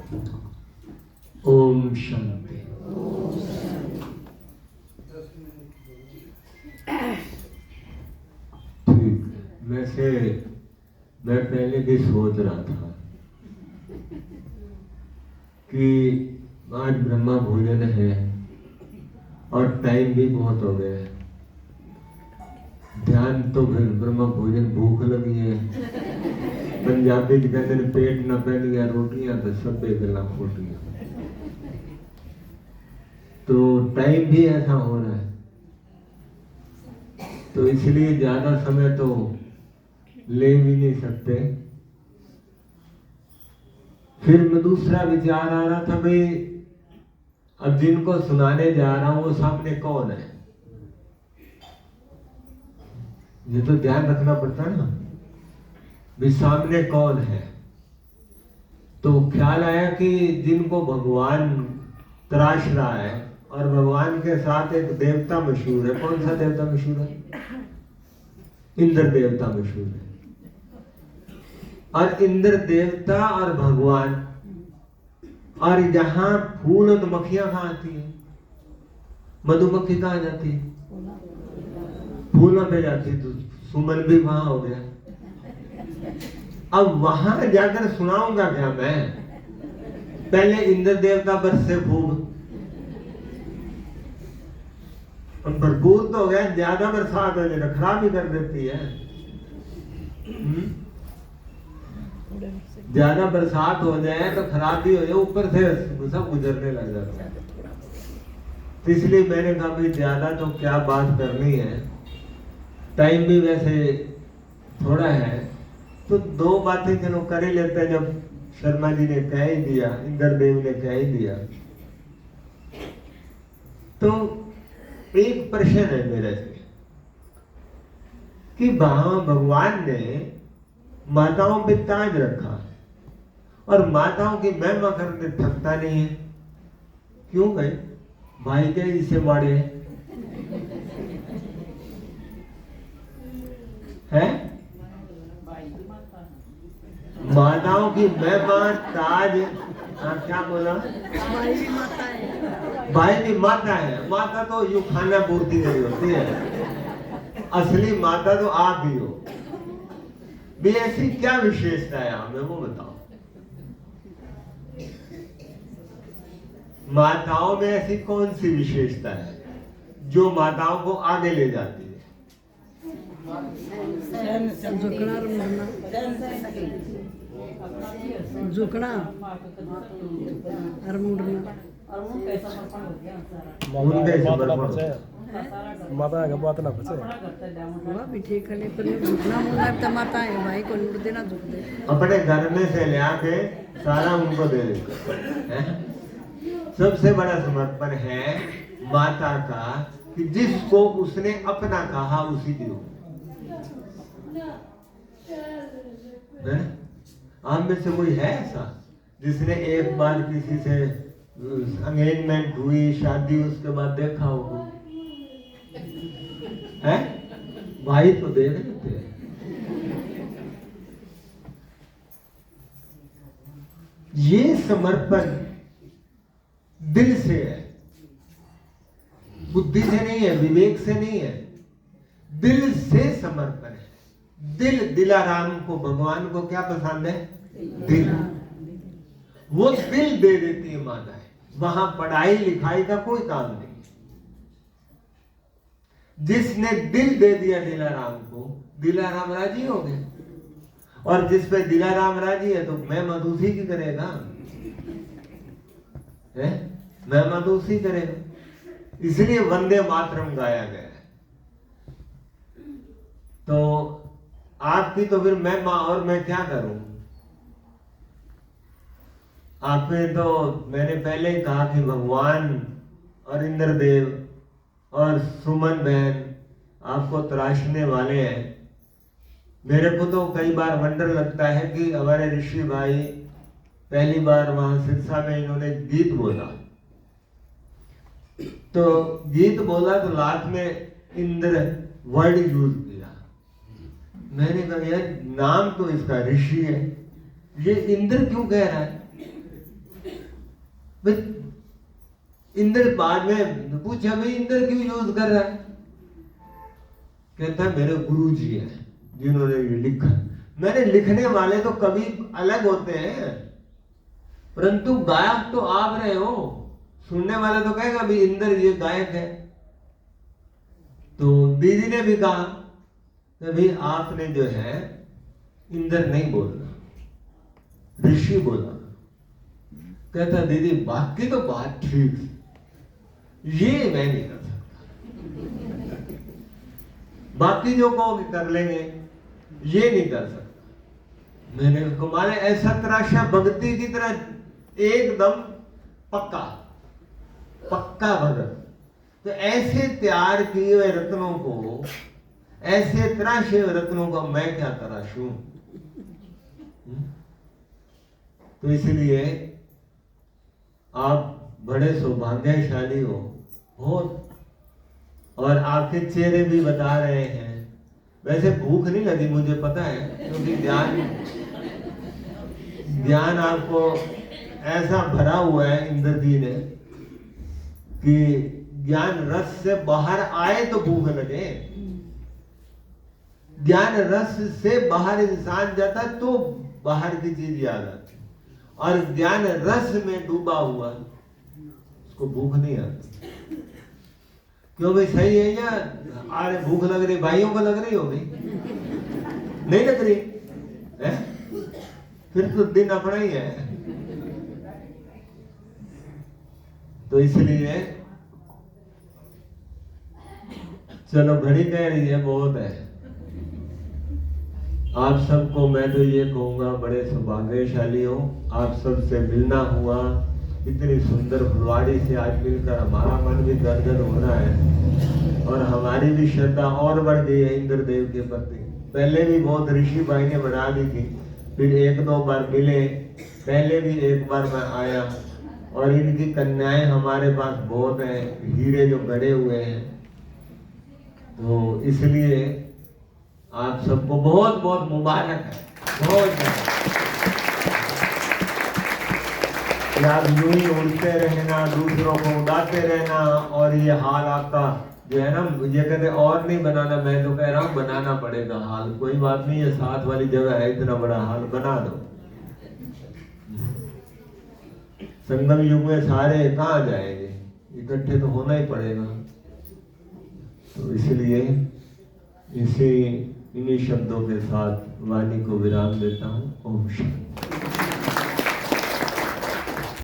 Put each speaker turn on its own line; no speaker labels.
ओम शांति। ठीक, वैसे मैं पहले भी सोच रहा था कि आज ब्रह्मा भोजन है और टाइम भी बहुत हो गया है। ध्यान तो फिर ब्रह्मा भोजन भूख लगी है। पंजाबी के कहते हैं पेट न पैनिया रोटियां तो सब गला खोटियां। तो टाइम भी ऐसा हो रहा है, तो इसलिए ज्यादा समय तो ले भी नहीं सकते। फिर मैं दूसरा विचार आ रहा था, भाई अब जिनको सुनाने जा रहा हूं वो सामने कौन है, ये तो ध्यान रखना पड़ता है ना, भी सामने कौन है। तो ख्याल आया कि जिनको भगवान तराश रहा है और भगवान के साथ एक देवता मशहूर है। कौन सा देवता मशहूर है? इंद्र देवता मशहूर है। और इंद्र देवता और भगवान, और यहाँ फूल और मक्खियां कहाँ आती है? मधुमक्खी कहाँ जाती है? फूलों पे जाती है। तो सुमन भी वहां हो गया। अब वहां जाकर सुनाऊंगा क्या मैं? पहले इंद्र देवता बरसे खूब, भरपूर तो हो गया। ज्यादा बरसात हो जाए खराब ही कर देती है। ज्यादा बरसात हो जाए तो खराब भी हो जाए, ऊपर से सब गुजरने लग जाता है। तो इसलिए मैंने कहा भाई ज्यादा तो क्या बात करनी है, टाइम भी वैसे थोड़ा है, तो दो बातें चलो कर ही लेते हैं। जब शर्मा जी ने कह ही दिया, इंद्रदेव ने कह ही दिया, तो एक प्रश्न है मेरे से कि भगवान ने माताओं पे ताज रखा और माताओं की महिमा करने थकता नहीं है, क्यों भाई? भाई के इसे मारे हैं? माताओं की महिमा ताज, क्या बोला? भाई भी माता है। भाई भी माता है। माता तो यू खाना पूर्ति नहीं होती है, असली माता तो आप ही हो भी। ऐसी क्या विशेषता है हमें वो बताओ। माताओं में ऐसी कौन सी विशेषता है जो माताओं को आगे ले जाती है?
झुकना और मुड़ना।
माता का बात ना पूछे।
वह भी ठीक है, पर झुकना मुड़ना तो माता है भाई को मुड़ देना, झुक दे।
अपने घर में से ले आके सारा उनको दे देते। सबसे बड़ा समर्पण है माता का कि जिसको उसने अपना कहा उसी की हो। आप में से कोई है ऐसा जिसने एक बार किसी से एंगेजमेंट हुई, शादी, उसके बाद देखा हो? है भाई तो दे देते हैं। ये समर्पण दिल से है, बुद्धि से नहीं है, विवेक से नहीं है, दिल से समर्पण है। दिल, दिलाराम को भगवान को क्या पसंद है? दिल। वो दिल दे देती है माताएं। वहां पढ़ाई लिखाई का कोई काम नहीं। जिसने दिल दे दिया दिलाराम को, दिलाराम राजी हो गए। और जिस पे दिलाराम राजी है तो मैं मधुसी की करेगा है? मैं मधुसी करेगा। इसलिए वंदे मातरम गाया गया है। तो आपकी तो फिर मैं मां, और मैं क्या करूं? आपने तो, मैंने पहले ही कहा कि भगवान और इंद्रदेव और सुमन बहन आपको तराशने वाले हैं। मेरे को तो कई बार वंडर लगता है कि हमारे ऋषि भाई पहली बार वहां सिरसा में इन्होंने गीत बोला, तो गीत बोला तो लास्ट में इंद्र वर्ड यूज किया। मैंने कहा यार नाम तो इसका ऋषि है, ये इंद्र क्यों कह रहा है? भाई इंद्र बाद में पूछा, भाई इंद्र क्यों यूज कर रहा है? कहता है मेरे गुरु जी हैं जिन्होंने ये लिखा। मैंने लिखने वाले तो कभी अलग होते हैं, परंतु गायक तो आप रहे हो। सुनने वाला तो कहेगा भाई इंद्र ये गायक है। तो दीदी ने भी कहा कि भाई आपने जो है इंद्र नहीं बोलना, ऋषि बोला। कहता दीदी बाकी तो बात ठीक, ये मैं नहीं कर सकता, बाकी जो कहोगे कर लेंगे, ये नहीं कर सकता। मैंने कमाल ऐसा तराशा भक्ति की तरह एकदम पक्का पक्का भगत। तो ऐसे तैयार किए हुए रत्नों को, ऐसे तराशे हुए रत्नों को मैं क्या तराशूं? तो इसलिए आप बड़े सौभाग्यशाली हो बहुत। और आपके चेहरे भी बता रहे हैं। वैसे भूख नहीं लगी मुझे पता है, क्योंकि ज्ञान आपको ऐसा भरा हुआ है इंद्र जी ने कि ज्ञान रस से बाहर आए तो भूख लगे। ज्ञान रस से बाहर इंसान जाता तो बाहर की चीज याद आती, और ज्ञान रस में डूबा हुआ उसको भूख नहीं आती। क्यों भाई सही है या? अरे भूख लग रही, भाइयों को लग रही होगी, नहीं लग रही है? फिर तो दिन अपना ही है। तो इसलिए चलो घड़ी कह रही है बहुत है। आप सबको मैं तो ये कहूंगा बड़े सौभाग्यशाली हो, आप सबसे मिलना हुआ। इतनी सुंदर फुलवाड़ी से आज मिलकर हमारा मन भी गदगद हो रहा है, और हमारी भी श्रद्धा और बढ़ गई है इंद्रदेव के प्रति। पहले भी बहुत ऋषि भाई ने बना दी थी, फिर एक दो बार मिले, पहले भी एक बार मैं आया। और इनकी कन्याएं हमारे पास बहुत हैं, हीरे जो गड़े हुए हैं। तो इसलिए आप सबको बहुत बहुत मुबारक है, बहुत आप यूं ही उड़ते रहना, दूसरों को उड़ाते रहना। और ये हाल आपका जो है ना, ये कहते और नहीं बनाना, मैं तो कह रहा हूँ बनाना पड़ेगा हाल। कोई बात नहीं, ये साथ वाली जगह है, इतना बड़ा हाल बना दो। संगम युग में सारे कहाँ जाएंगे, इकट्ठे तो होना ही पड़ेगा। तो इसलिए इन्हीं शब्दों के साथ वाणी को विराम देता हूँ। ओम शांति।